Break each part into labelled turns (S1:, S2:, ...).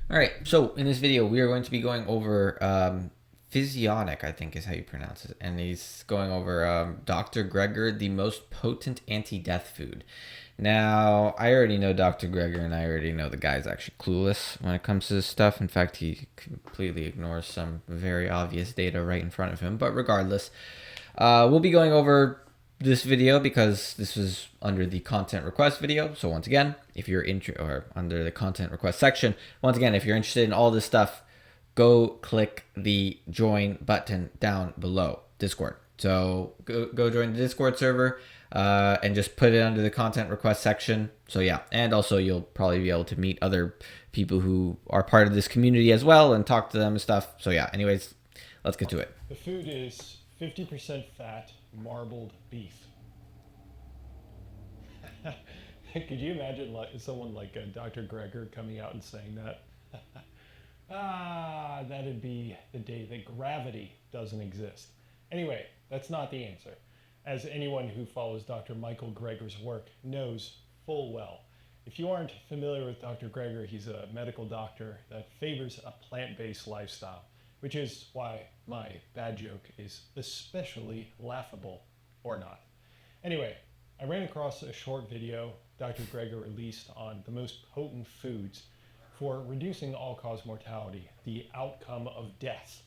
S1: All right, so in this video, we are going to be going over physionic, I think is how you pronounce it. And he's going over Dr. Greger, the most potent anti-death food. Now, I already know Dr. Greger, and I already know the guy's actually clueless when it comes to this stuff. In fact, he completely ignores some very obvious data right in front of him. But regardless, we'll be going over this video because this was under the content request video. So once again, if you're or under the content request section, once again, if you're interested in all this stuff, go click the join button down below, Discord. So go join the Discord server and just put it under the content request section. So yeah, and also you'll probably be able to meet other people who are part of this community as well and talk to them and stuff. So yeah, anyways, let's get to it.
S2: The food is 50% fat, marbled beef. Could you imagine someone like Dr. Greger coming out and saying that? That'd be the day that gravity doesn't exist. Anyway, that's not the answer. As anyone who follows Dr. Micheal Greger's work knows full well. If you aren't familiar with Dr. Greger, he's a medical doctor that favors a plant-based lifestyle, which is why my bad joke is especially laughable, or not. Anyway, I ran across a short video Dr. Greger released on the most potent foods for reducing all-cause mortality, the outcome of death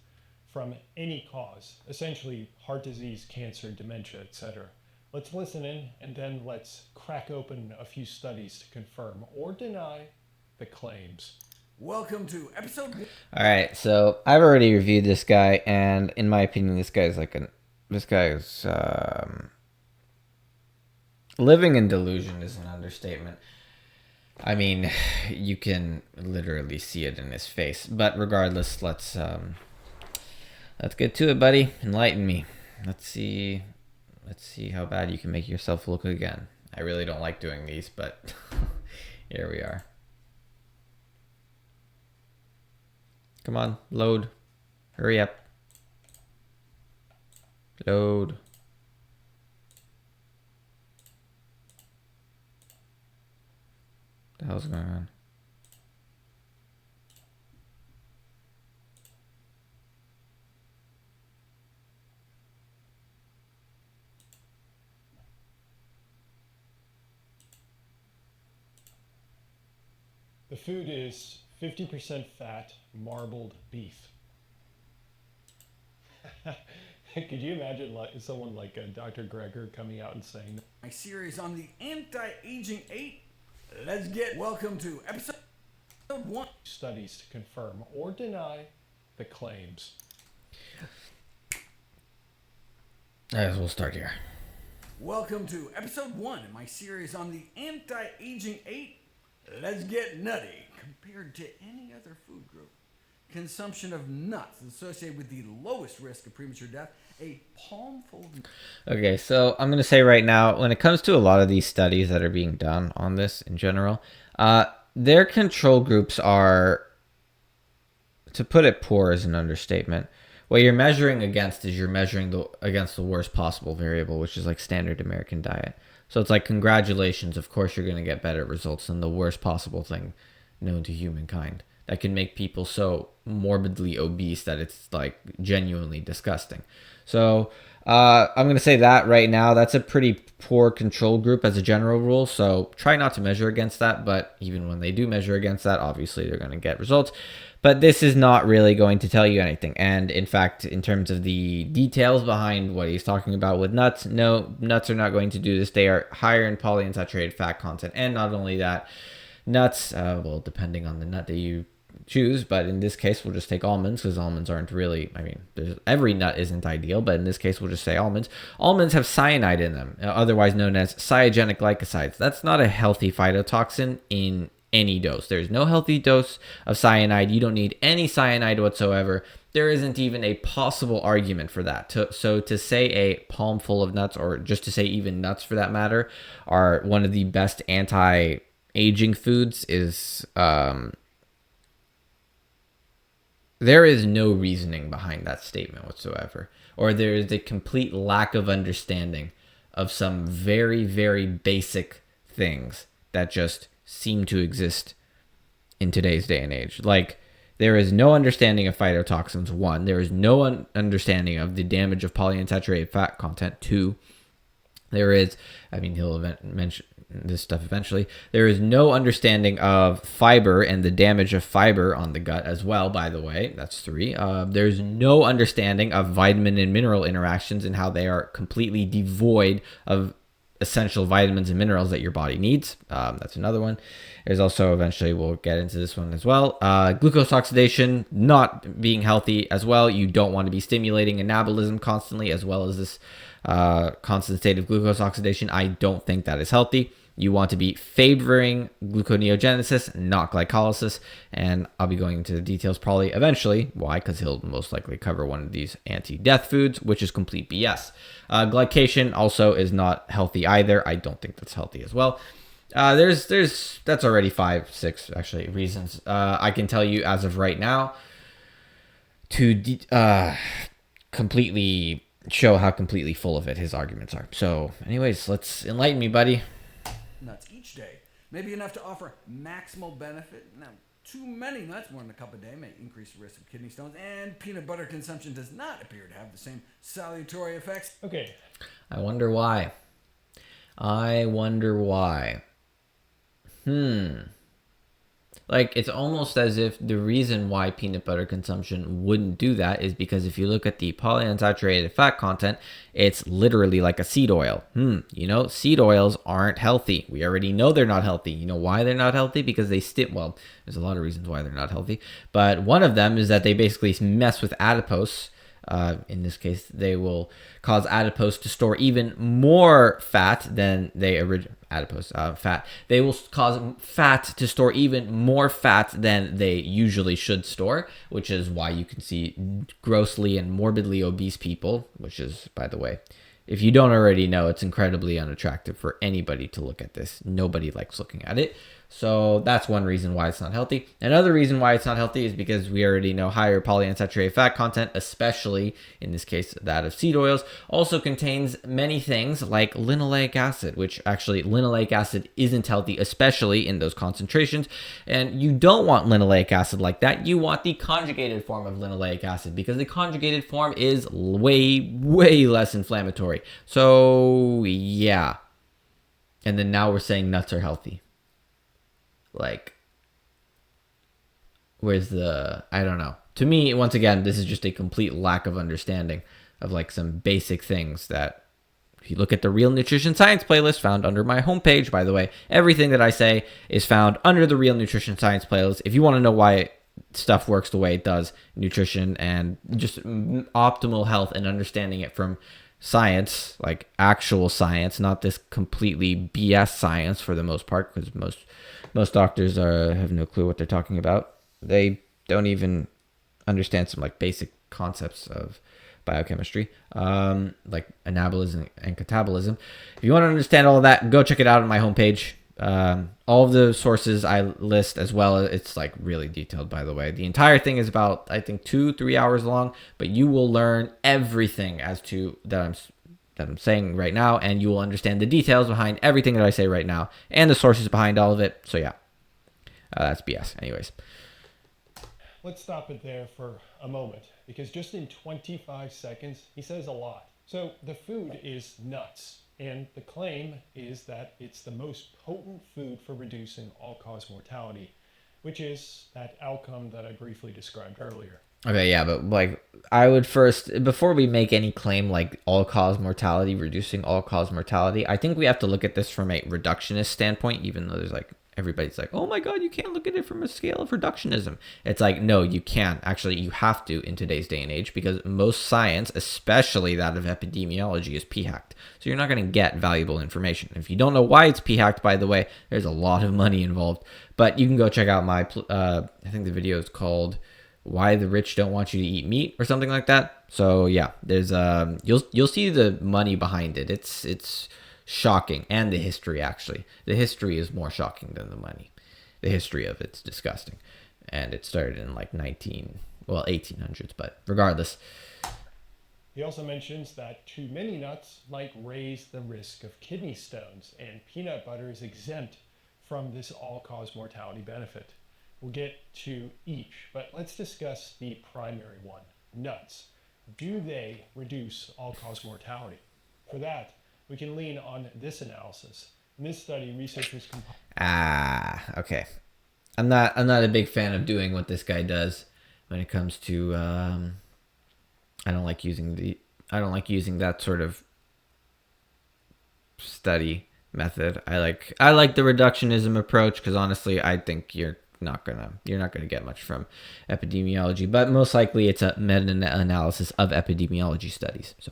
S2: from any cause, essentially heart disease, cancer, dementia, etc. Let's listen in, and then let's crack open a few studies to confirm or deny the claims.
S3: Welcome to episode.
S1: All right, so I've already reviewed this guy, and in my opinion, this guy is living in delusion is an understatement. I mean, you can literally see it in his face. But regardless, let's get to it, buddy. Enlighten me. Let's see how bad you can make yourself look again. I really don't like doing these, but here we are. Come on, load. Hurry up. Load. What the hell's going on?
S2: The food is 50% fat, marbled beef. Could you imagine someone like Dr. Greger coming out and saying that?
S3: My series on the anti-aging 8. Welcome to episode 1.
S2: Studies to confirm or deny the claims.
S1: As we'll start here.
S3: Welcome to episode 1 in my series on the anti-aging 8. Let's get nutty. Compared to any other food group, consumption of nuts is associated with the lowest risk of premature death. A palmful of...
S1: Okay, so I'm going to say right now, when it comes to a lot of these studies that are being done on this in general, their control groups are, to put it poor is an understatement. What you're measuring against is you're measuring against the worst possible variable, which is like standard American diet. So it's like, congratulations, of course you're going to get better results than the worst possible thing known to humankind. That can make people so morbidly obese that it's like genuinely disgusting. So I'm going to say that right now, that's a pretty poor control group as a general rule. So try not to measure against that. But even when they do measure against that, obviously they're going to get results. But this is not really going to tell you anything. And in fact, in terms of the details behind what he's talking about with nuts, no, nuts are not going to do this. They are higher in polyunsaturated fat content. And not only that, nuts, well, depending on the nut that you choose, but in this case, we'll just take almonds because almonds aren't really, I mean, every nut isn't ideal, but in this case, we'll just say almonds. Almonds have cyanide in them, otherwise known as cyanogenic glycosides. That's not a healthy phytotoxin in any dose. There's no healthy dose of cyanide. You don't need any cyanide whatsoever. There isn't even a possible argument for that. So to say a palm full of nuts, or just to say even nuts for that matter, are one of the best anti-aging foods is, there is no reasoning behind that statement whatsoever. Or there is a complete lack of understanding of some very, very basic things that just seem to exist in today's day and age. Like, there is no understanding of phytotoxins. One, there is no understanding of the damage of polyunsaturated fat content. Two, there is, I mean, he'll mention this stuff eventually. There is no understanding of fiber and the damage of fiber on the gut as well, by the way. That's three. There's no understanding of vitamin and mineral interactions and how they are completely devoid of essential vitamins and minerals that your body needs. That's another one. There's also, eventually we'll get into this one as well, glucose oxidation not being healthy as well. You don't want to be stimulating anabolism constantly, as well as this constant state of glucose oxidation. I don't think that is healthy. You want to be favoring gluconeogenesis, not glycolysis. And I'll be going into the details probably eventually. Why? Because he'll most likely cover one of these anti-death foods, which is complete BS. Glycation also is not healthy either. I don't think that's healthy as well. That's already 5, 6 actually reasons. I can tell you as of right now to completely show how completely full of it his arguments are. So anyways, let's enlighten me, buddy.
S3: Nuts each day may be enough to offer maximal benefit. Now, too many nuts, more than a cup a day, may increase the risk of kidney stones, and peanut butter consumption does not appear to have the same salutary effects.
S2: Okay.
S1: I wonder why. Like, it's almost as if the reason why peanut butter consumption wouldn't do that is because if you look at the polyunsaturated fat content, it's literally like a seed oil. Seed oils aren't healthy. We already know they're not healthy. You know why they're not healthy? Because they well, there's a lot of reasons why they're not healthy. But one of them is that they basically mess with adipose. In this case, they will cause adipose to store even more fat than they fat. They will cause fat to store even more fat than they usually should store, which is why you can see grossly and morbidly obese people, which is, by the way, if you don't already know, it's incredibly unattractive for anybody to look at this. Nobody likes looking at it. So that's one reason why it's not healthy. Another reason why it's not healthy is because we already know higher polyunsaturated fat content, especially in this case that of seed oils, also contains many things like linoleic acid, which actually linoleic acid isn't healthy, especially in those concentrations. And you don't want linoleic acid like that. You want the conjugated form of linoleic acid, because the conjugated form is way, way less inflammatory. So yeah. And then now we're saying nuts are healthy. Like, where's I don't know. To me, once again, this is just a complete lack of understanding of like some basic things that, if you look at the Real Nutrition Science playlist found under my homepage, by the way, everything that I say is found under the Real Nutrition Science playlist. If you want to know why stuff works the way it does, nutrition and just optimal health, and understanding it from science, like actual science, not this completely BS science for the most part, because most doctors have no clue what they're talking about. They don't even understand some like basic concepts of biochemistry, like anabolism and catabolism. If you want to understand all of that, go check it out on my homepage. All of the sources I list as well. It's like really detailed, by the way. The entire thing is about, I think, 2-3 hours long, but you will learn everything as to that I'm saying right now, and you will understand the details behind everything that I say right now and the sources behind all of it. So yeah, that's BS. Anyways,
S2: Let's stop it there for a moment, because just in 25 seconds, he says a lot. So the food is nuts, and the claim is that it's the most potent food for reducing all-cause mortality, which is that outcome that I briefly described earlier.
S1: okay, yeah, but like I would first, before we make any claim like all-cause mortality, reducing all-cause mortality, I think we have to look at this from a reductionist standpoint, even though there's like, everybody's like, oh my God, you can't look at it from a scale of reductionism. It's like, no, you can't. Actually, you have to in today's day and age, because most science, especially that of epidemiology, is p-hacked. So you're not going to get valuable information. If you don't know why it's p-hacked, by the way, there's a lot of money involved. But you can go check out my, I think the video is called Why the Rich Don't Want You to Eat Meat or something like that. So yeah, there's you'll see the money behind it. It's shocking, and the history, actually. The history is more shocking than the money. The history of it's disgusting. And it started in like 1800s, but regardless.
S2: He also mentions that too many nuts might raise the risk of kidney stones, and peanut butter is exempt from this all-cause mortality benefit. We'll get to each, but let's discuss the primary one, nuts. Do they reduce all-cause mortality? For that, we can lean on this analysis. In this study, researchers
S1: Okay. I'm not a big fan of doing what this guy does when it comes to I don't like using that sort of study method. I like the reductionism approach because honestly, I think you're not gonna get much from epidemiology, but most likely it's a meta-analysis of epidemiology studies. So,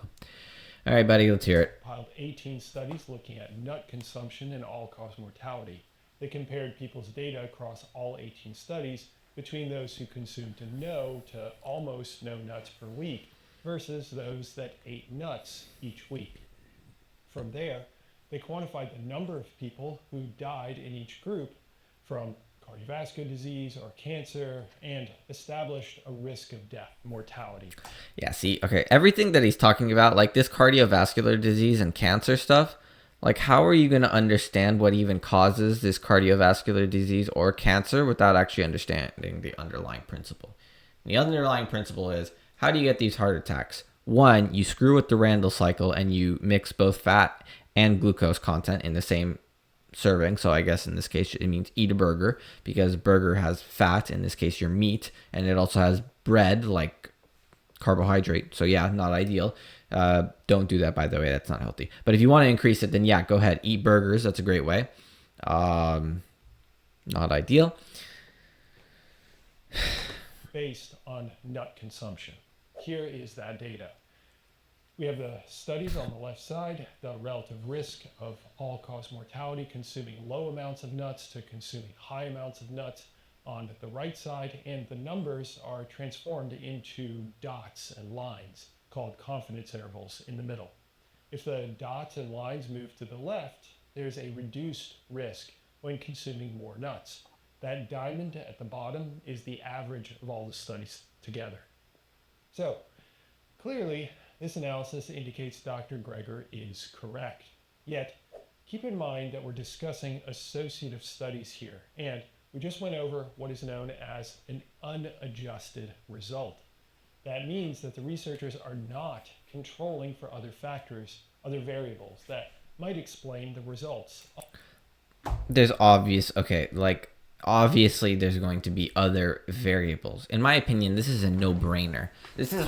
S1: all right, buddy, let's hear it.
S2: Compiled 18 studies looking at nut consumption and all-cause mortality. They compared people's data across all 18 studies between those who consumed no to almost no nuts per week versus those that ate nuts each week. From there, they quantified the number of people who died in each group from cardiovascular disease or cancer and established a risk of death, mortality.
S1: Yeah, see, okay, everything that he's talking about, like this cardiovascular disease and cancer stuff, like how are you going to understand what even causes this cardiovascular disease or cancer without actually understanding the underlying principle? And the underlying principle is, how do you get these heart attacks? One, you screw with the Randall cycle and you mix both fat and glucose content in the same serving. So I guess in this case it means eat a burger because burger has fat, in this case your meat, and it also has bread like carbohydrate. So yeah, not ideal. Don't do that, by the way. That's not healthy. But if you want to increase it, then yeah, go ahead, eat burgers. That's a great way. Not ideal.
S2: Based on nut consumption. Here is that data. We have the studies on the left side, the relative risk of all-cause mortality consuming low amounts of nuts to consuming high amounts of nuts on the right side, and the numbers are transformed into dots and lines called confidence intervals in the middle. If the dots and lines move to the left, there's a reduced risk when consuming more nuts. That diamond at the bottom is the average of all the studies together. So, clearly, this analysis indicates Dr. Greger is correct. Yet, keep in mind that we're discussing associative studies here, and we just went over what is known as an unadjusted result. That means that the researchers are not controlling for other factors, other variables that might explain the results.
S1: There's obviously there's going to be other variables. In my opinion, this is a no-brainer. This is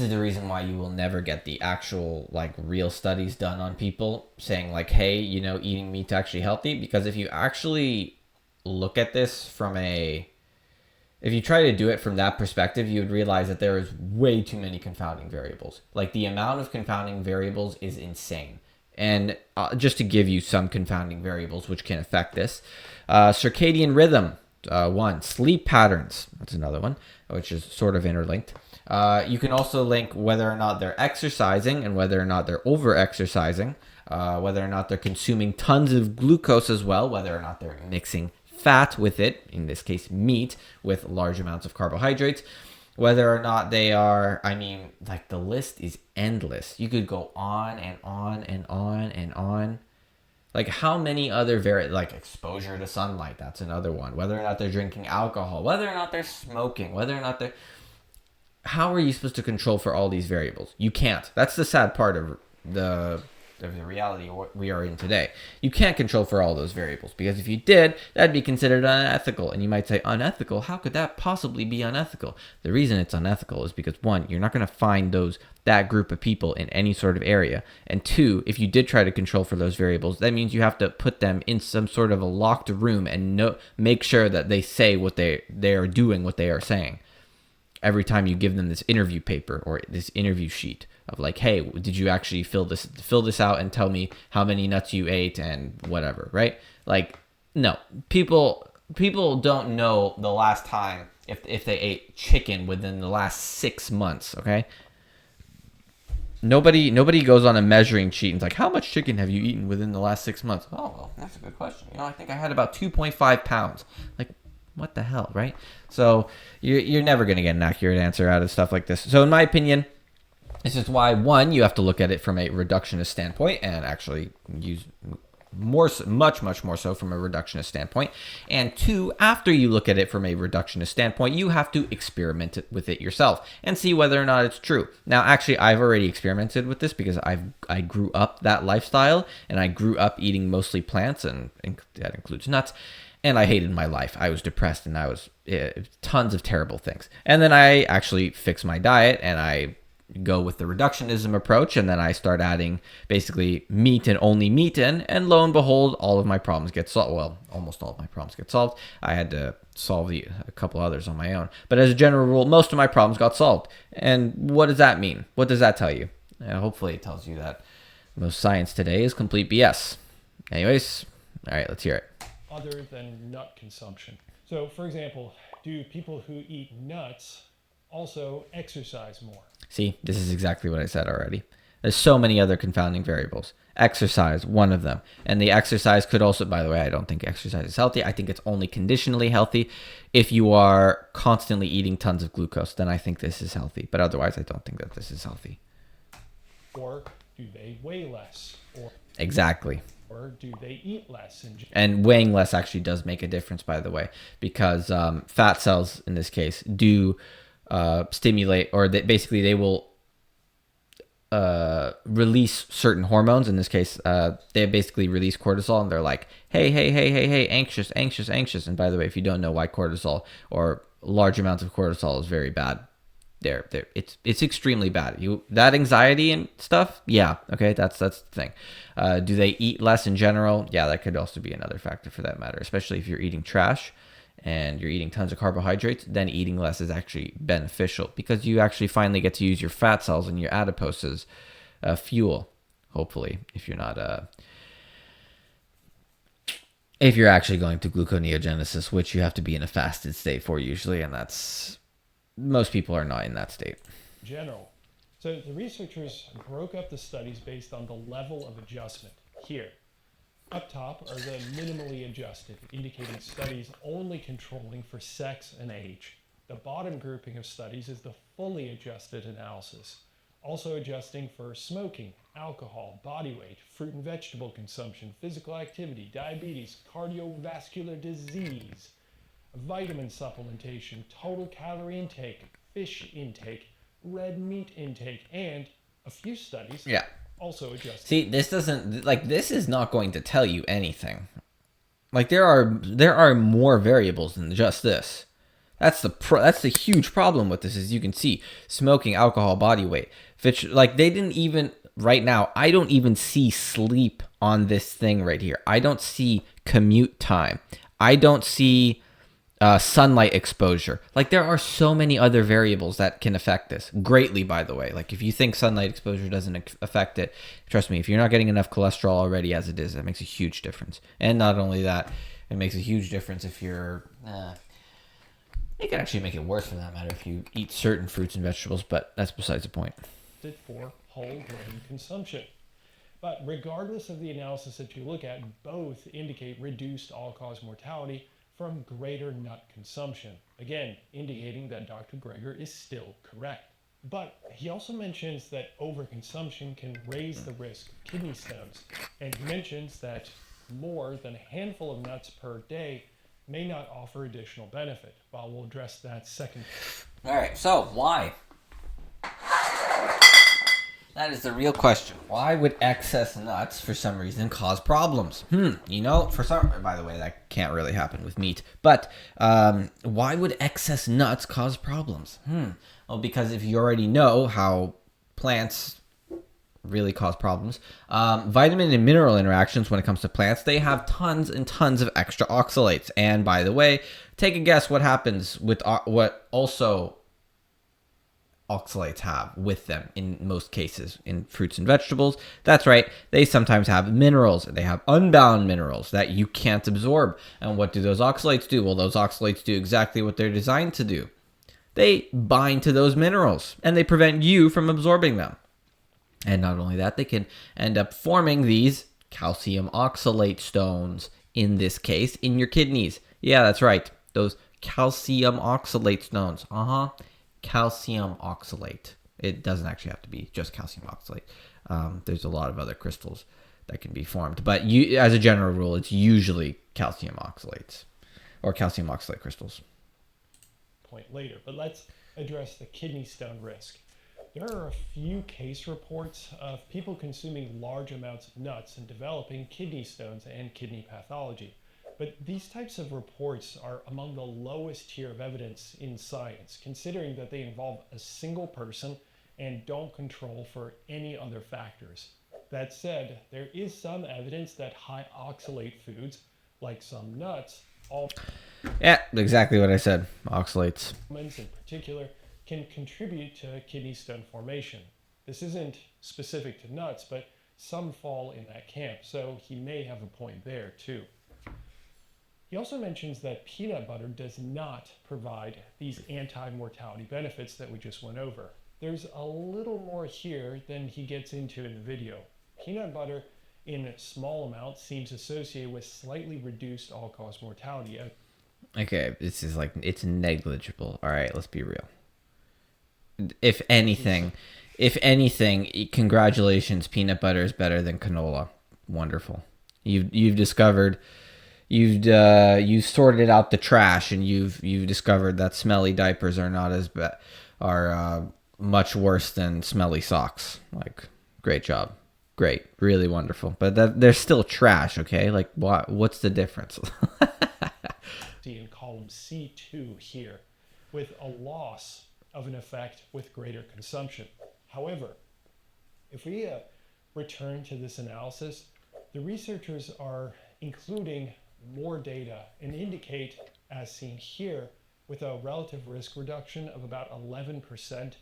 S1: the reason why you will never get the actual real studies done on people saying hey, eating meat's actually healthy, because if you actually look at this if you try to do it from that perspective, you would realize that there is way too many confounding variables. The amount of confounding variables is insane. And just to give you some confounding variables which can affect this, circadian rhythm, one. Sleep patterns, that's another one, which is sort of interlinked. You can also link whether or not they're exercising and whether or not they're over-exercising, whether or not they're consuming tons of glucose as well, whether or not they're mixing fat with it, in this case meat, with large amounts of carbohydrates, whether or not they are, the list is endless. You could go on and on and on and on. How many other exposure to sunlight, that's another one. Whether or not they're drinking alcohol, whether or not they're smoking, whether or not they're... How are you supposed to control for all these variables? You can't. That's the sad part of the reality we are in today. You can't control for all those variables, because if you did, that'd be considered unethical. And you might say, unethical? How could that possibly be unethical? The reason it's unethical is because, one, you're not going to find that group of people in any sort of area. And two, if you did try to control for those variables, that means you have to put them in some sort of a locked room and make sure that they say what they are doing, what they are saying. Every time you give them this interview paper or this interview sheet of hey, did you actually fill this out and tell me how many nuts you ate and whatever, right? No, people don't know the last time if they ate chicken within the last 6 months, okay? Nobody goes on a measuring sheet and is how much chicken have you eaten within the last 6 months? Oh, well, that's a good question. I think I had about 2.5 pounds. What the hell, right? So you're never going to get an accurate answer out of stuff like this. So in my opinion, this is why, one, you have to look at it from a reductionist standpoint and actually much more so from a reductionist standpoint. And two, after you look at it from a reductionist standpoint, you have to experiment with it yourself and see whether or not it's true. Now, actually, I've already experimented with this because I grew up that lifestyle, and I grew up eating mostly plants, and that includes nuts. And I hated my life. I was depressed, and I was tons of terrible things. And then I actually fixed my diet, and I go with the reductionism approach, and then I start adding basically meat and only meat in, and lo and behold, all of my problems get solved. Well, almost all of my problems get solved. I had to solve a couple others on my own. But as a general rule, most of my problems got solved. And what does that mean? What does that tell you? Hopefully it tells you that most science today is complete BS. Anyways, all right, let's hear it.
S2: Other than nut consumption. So, for example, do people who eat nuts also exercise more?
S1: See, this is exactly what I said already. There's so many other confounding variables. Exercise, one of them. And the exercise could also, by the way, I don't think exercise is healthy. I think it's only conditionally healthy. If you are constantly eating tons of glucose, then I think this is healthy. But otherwise, I don't think that this is healthy.
S2: Or do they weigh less?
S1: Exactly.
S2: Or do they eat less?
S1: And weighing less actually does make a difference, by the way, because fat cells, in this case, do stimulate, or they will release certain hormones. In this case, they basically release cortisol, and they're like, hey, anxious. And by the way, if you don't know why cortisol or large amounts of cortisol is very bad, it's extremely bad. That anxiety and stuff, yeah, okay, that's the thing. Do they eat less in general? Yeah, that could also be another factor for that matter, especially if you're eating trash and you're eating tons of carbohydrates. Then eating less is actually beneficial because you actually finally get to use your fat cells and your adipose as fuel, hopefully, if you're not if you're actually going to gluconeogenesis, which you have to be in a fasted state for usually, and that's most people are not in that state.
S2: General. So the researchers broke up the studies based on the level of adjustment. Here, up top are the minimally adjusted, indicating studies only controlling for sex and age. The bottom grouping of studies is the fully adjusted analysis, also adjusting for smoking, alcohol, body weight, fruit and vegetable consumption, physical activity, diabetes, cardiovascular disease, vitamin supplementation, total calorie intake, fish intake, red meat intake, and a few studies also adjusted. See,
S1: this is not going to tell you anything. Like there are more variables than just this. That's the huge problem with this, is you can see smoking, alcohol, body weight. Like they didn't even, right now, I don't even see sleep on this thing right here. I don't see commute time. I don't see sunlight exposure. Like there are so many other variables that can affect this greatly, by the way. Like if you think sunlight exposure doesn't affect it, trust me, if you're not getting enough cholesterol already as it is, that makes a huge difference. And not only that, it makes a huge difference if you're it can actually make it worse for that matter if you eat certain fruits and vegetables, but that's besides the point.
S2: For whole grain consumption. But regardless of the analysis that you look at, both indicate reduced all-cause mortality from greater nut consumption. Again, indicating that Dr. Greger is still correct. But he also mentions that overconsumption can raise the risk of kidney stones. And he mentions that more than a handful of nuts per day may not offer additional benefit. Well, we'll address that second.
S1: All right, so why? That is the real question. Why would excess nuts, for some reason, cause problems? For some... By the way, that can't really happen with meat. But why would excess nuts cause problems? Well, because if you already know how plants really cause problems, vitamin and mineral interactions when it comes to plants, they have tons and tons of extra oxalates. And by the way, take a guess what happens with what also oxalates have with them in most cases in fruits and vegetables. That's right, they sometimes have minerals. They have unbound minerals that you can't absorb. And what do those oxalates do? Well, those oxalates do exactly what they're designed to do. They bind to those minerals and they prevent you from absorbing them. And not only that, they can end up forming these calcium oxalate stones, in this case, in your kidneys. Yeah, that's right, those calcium oxalate stones. Calcium oxalate. It doesn't actually have to be just calcium oxalate. There's a lot of other crystals that can be formed. But you, as a general rule, it's usually calcium oxalates or calcium oxalate crystals.
S2: Point later, but let's address the kidney stone risk. There are a few case reports of people consuming large amounts of nuts and developing kidney stones and kidney pathology. But these types of reports are among the lowest tier of evidence in science, considering that they involve a single person and don't control for any other factors. That said, there is some evidence that high oxalate foods, like some nuts,
S1: Yeah, exactly what I said. Oxalates.
S2: almonds in particular, can contribute to kidney stone formation. This isn't specific to nuts, but some fall in that camp, so he may have a point there too. He also mentions that peanut butter does not provide these anti-mortality benefits that we just went over. There's a little more here than he gets into in the video. Peanut butter in small amounts seems associated with slightly reduced all-cause mortality.
S1: Okay, this is like, it's negligible. All right, let's be real. If anything, congratulations, peanut butter is better than canola. Wonderful. You've discovered, you've sorted out the trash, and you've discovered that smelly diapers are not as bad, are much worse than smelly socks. Like, great job. Great, really wonderful. But they're still trash, okay? Like, what's the difference?
S2: See in column C2 here, with a loss of an effect with greater consumption. However, if we return to this analysis, the researchers are including more data and indicate, as seen here, with a relative risk reduction of about 11%,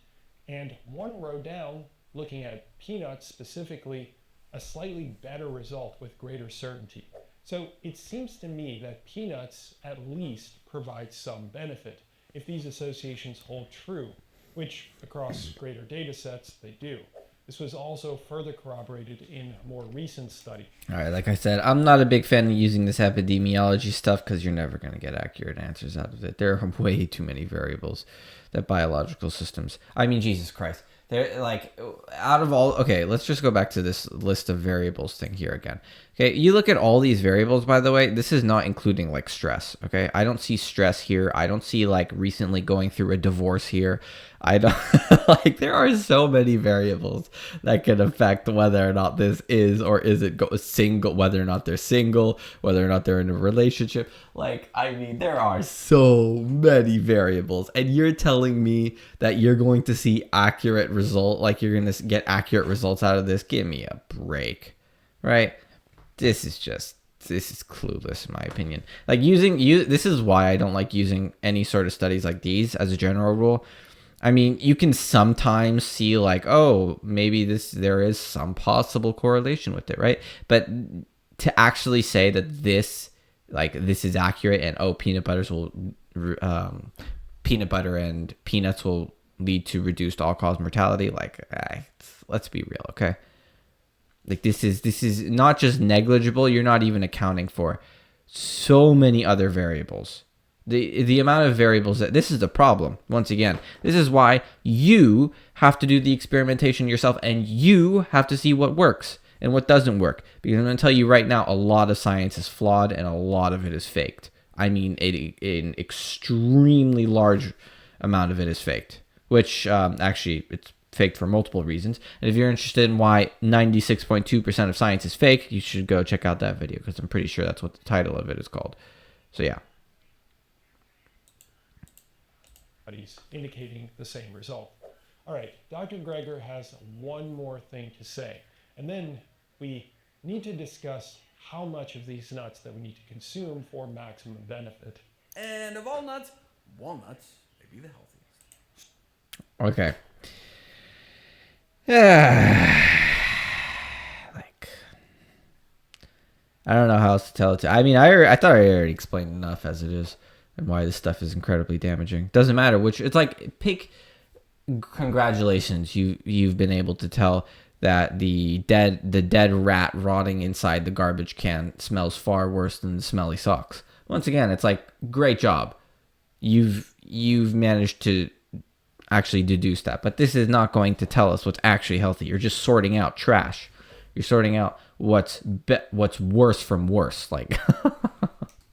S2: and one row down, looking at peanuts specifically, a slightly better result with greater certainty. So it seems to me that peanuts at least provide some benefit if these associations hold true, which across greater data sets they do. This was also further corroborated in more recent study.
S1: All right, like I said, I'm not a big fan of using this epidemiology stuff because you're never going to get accurate answers out of it. There are way too many variables that biological systems. I mean, Jesus Christ. They're like, out of all, okay, let's just go back to this list of variables thing here again. Okay, you look at all these variables, by the way, this is not including like stress, okay? I don't see stress here. I don't see like recently going through a divorce here. I don't, like, there are so many variables that can affect whether or not this is or isn't single, whether or not they're single, whether or not they're in a relationship. Like, I mean, there are so many variables, and you're telling me that you're going to see accurate result, like you're going to get accurate results out of this? Give me a break, right? This is clueless in my opinion. Like, this is why I don't like using any sort of studies like these as a general rule. I mean, you can sometimes see like, oh, maybe there is some possible correlation with it, right? But to actually say that this is accurate and peanut butter and peanuts will lead to reduced all-cause mortality, like, let's be real, okay? Like, this is not just negligible. You're not even accounting for so many other variables. The amount of variables this is the problem. Once again, this is why you have to do the experimentation yourself, and you have to see what works and what doesn't work. Because I'm going to tell you right now, a lot of science is flawed and a lot of it is faked. I mean, an extremely large amount of it is faked, which actually it's faked for multiple reasons. And if you're interested in why 96.2% of science is fake, you should go check out that video, because I'm pretty sure that's what the title of it is called. So yeah.
S2: Studies indicating the same result. All right, Dr. Greger has one more thing to say, and then we need to discuss how much of these nuts that we need to consume for maximum benefit.
S3: And of all nuts, walnuts may be the healthiest.
S1: Okay. Like, I don't know how else to tell it to. I mean, I thought I already explained enough as it is, and why this stuff is incredibly damaging. Doesn't matter which. It's like, congratulations, you've been able to tell that the dead rat rotting inside the garbage can smells far worse than the smelly socks. Once again, it's like, great job. You've managed to actually deduce that, but this is not going to tell us what's actually healthy. You're just sorting out trash. You're sorting out what's worse from worse. Like,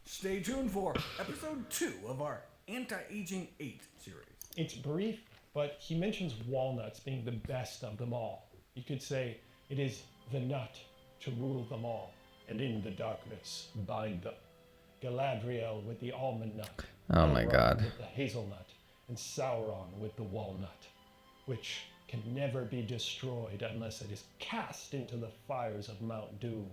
S3: Stay tuned for episode 2 of our Anti-Aging 8 series.
S2: It's brief, but he mentions walnuts being the best of them all. You could say it is the nut to rule them all, and in the darkness bind them. Galadriel with the almond nut.
S1: oh my
S2: Elrond
S1: God.
S2: with the hazelnut, and Sauron with the walnut, which can never be destroyed unless it is cast into the fires of Mount Doom.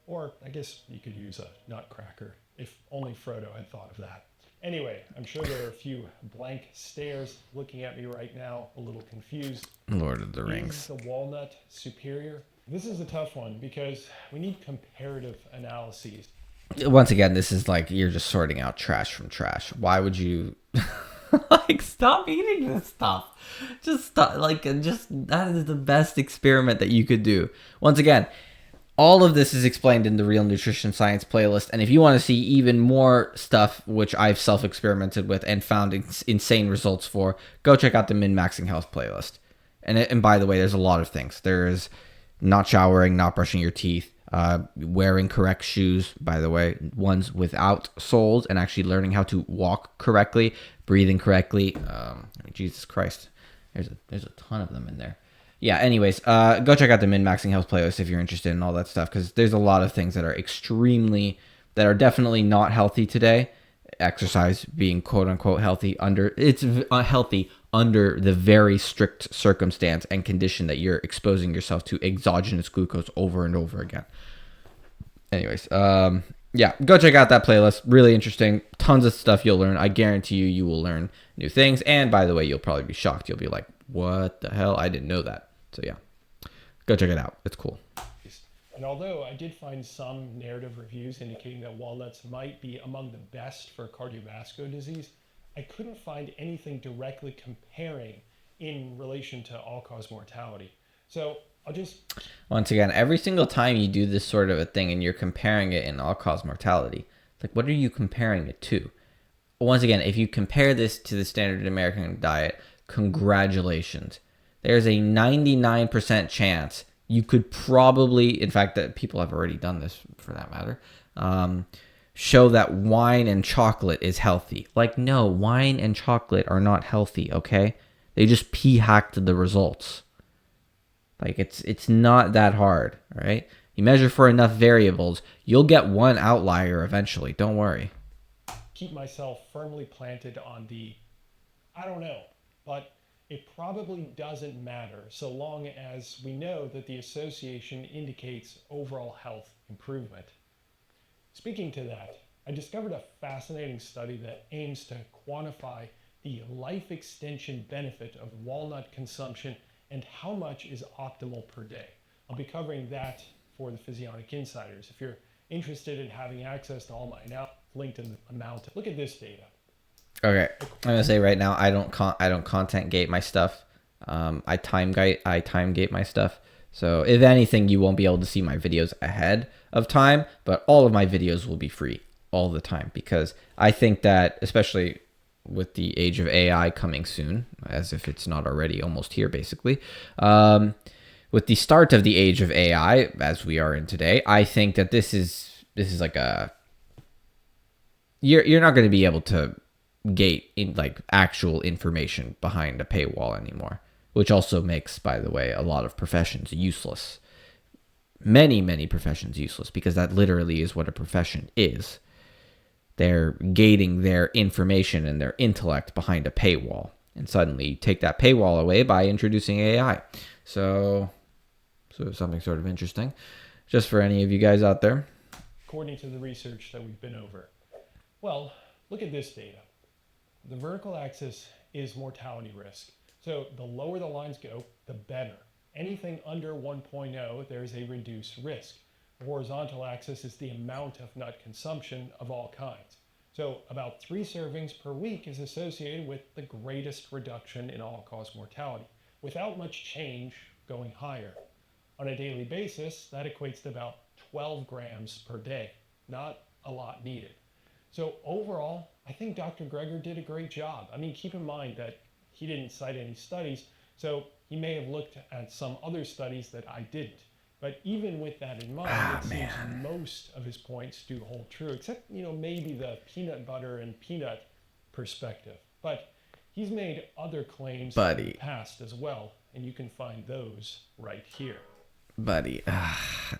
S2: Or I guess you could use a nutcracker, if only Frodo had thought of that. Anyway, I'm sure there are a few blank stares looking at me right now, a little confused.
S1: Lord of the
S2: Is
S1: Rings.
S2: the walnut superior? This is a tough one because we need comparative analyses.
S1: Once again, this is like you're just sorting out trash from trash. Why would you like stop eating this stuff? Just stop. Like, just that is the best experiment that you could do. Once again, all of this is explained in the Real Nutrition Science playlist. And if you want to see even more stuff, which I've self-experimented with and found insane results for, go check out the Min-Maxing Health playlist. And by the way, there's a lot of things. There's not showering, not brushing your teeth, wearing correct shoes, by the way, ones without soles, and actually learning how to walk correctly, breathing correctly. Jesus Christ, there's a ton of them in there. Yeah, anyways, go check out the Min-Maxing Health playlist if you're interested in all that stuff, because there's a lot of things that are definitely not healthy today. Exercise being quote-unquote healthy it's healthy under the very strict circumstance and condition that you're exposing yourself to exogenous glucose over and over again. Anyways, yeah, go check out that playlist. Really interesting. Tons of stuff you'll learn. I guarantee you will learn new things. And by the way, you'll probably be shocked. You'll be like, what the hell? I didn't know that. So yeah, go check it out. It's cool.
S2: And although I did find some narrative reviews indicating that walnuts might be among the best for cardiovascular disease, I couldn't find anything directly comparing in relation to all-cause mortality. So I'll just...
S1: Once again, every single time you do this sort of a thing and you're comparing it in all-cause mortality, like, what are you comparing it to? Once again, if you compare this to the standard American diet, congratulations. There's a 99% chance you could probably, in fact, that people have already done this for that matter, show that wine and chocolate is healthy. Like, no, wine and chocolate are not healthy, okay? They just p-hacked the results. Like, it's not that hard, all right? You measure for enough variables, you'll get one outlier eventually. Don't worry.
S2: Keep myself firmly planted on the, I don't know, but it probably doesn't matter so long as we know that the association indicates overall health improvement. Speaking to that, I discovered a fascinating study that aims to quantify the life extension benefit of walnut consumption and how much is optimal per day. I'll be covering that for the Physionic Insiders. If you're interested in having access to all my now linked in the amount, look at this data.
S1: Okay, I'm gonna say right now, I don't content gate my stuff. I time gate my stuff. So if anything, you won't be able to see my videos ahead of time, but all of my videos will be free all the time, because I think that, especially with the age of AI coming soon, as if it's not already almost here, basically, with the start of the age of AI, as we are in today, I think that this is like a, you're not going to be able to gate in like actual information behind a paywall anymore, which also makes, by the way, a lot of professions useless. Many professions useless, because that literally is what a profession is. They're gating their information and their intellect behind a paywall, and suddenly you take that paywall away by introducing AI. So something sort of interesting, just for any of you guys out there.
S2: According to the research that we've been over. Well, look at this data. The vertical axis is mortality risk. So the lower the lines go, the better. Anything under 1.0, there's a reduced risk. The horizontal axis is the amount of nut consumption of all kinds. So about 3 servings per week is associated with the greatest reduction in all-cause mortality, without much change going higher. On a daily basis, that equates to about 12 grams per day. Not a lot needed. So overall, I think Dr. Greger did a great job. I mean, keep in mind that he didn't cite any studies, so he may have looked at some other studies that I didn't. But even with that in mind, it seems most of his points do hold true, except, maybe the peanut butter and peanut perspective. But he's made other claims in the past as well, and you can find those right here.
S1: Buddy,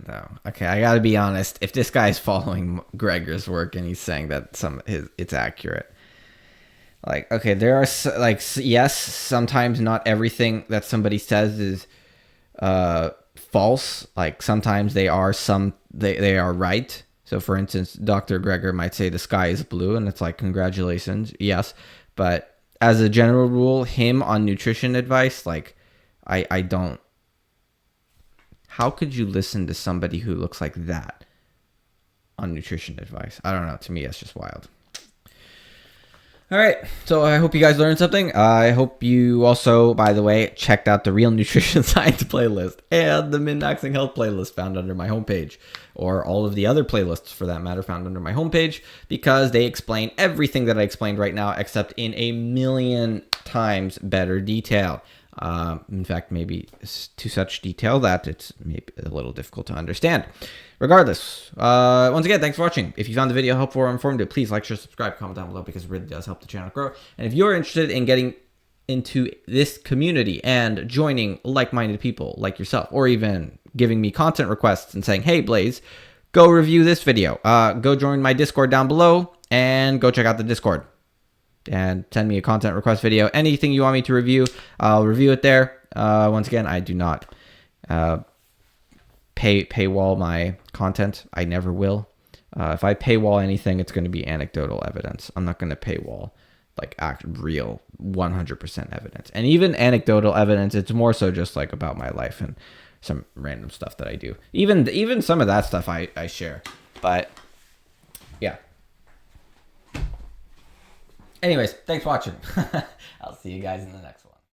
S1: no. Okay, I gotta be honest. If this guy's following Greger's work and he's saying that it's accurate, like, okay, there are yes, sometimes not everything that somebody says is false. Like sometimes they are right. So for instance, Dr. Greger might say the sky is blue, and it's like, congratulations, yes. But as a general rule, him on nutrition advice, like, I don't. How could you listen to somebody who looks like that on nutrition advice? I don't know. To me, it's just wild. All right. So I hope you guys learned something. I hope you also, by the way, checked out the Real Nutrition Science playlist and the Min-Maxing Health playlist found under my homepage, or all of the other playlists for that matter found under my homepage, because they explain everything that I explained right now, except in a million times better detail. In fact, maybe to such detail that it's maybe a little difficult to understand. Regardless, once again, thanks for watching. If you found the video helpful or informative, please like, share, subscribe, comment down below, because it really does help the channel grow. And if you're interested in getting into this community and joining like-minded people like yourself, or even giving me content requests and saying, hey, Blaze, go review this video, go join my Discord down below and go check out the Discord. And send me a content request video. Anything you want me to review, I'll review it there. Once again, I do not paywall my content. I never will. If I paywall anything, it's going to be anecdotal evidence. I'm not going to paywall like real 100% evidence. And even anecdotal evidence, it's more so just like about my life and some random stuff that I do. Even some of that stuff I share. But yeah. Anyways, thanks for watching. I'll see you guys in the next one.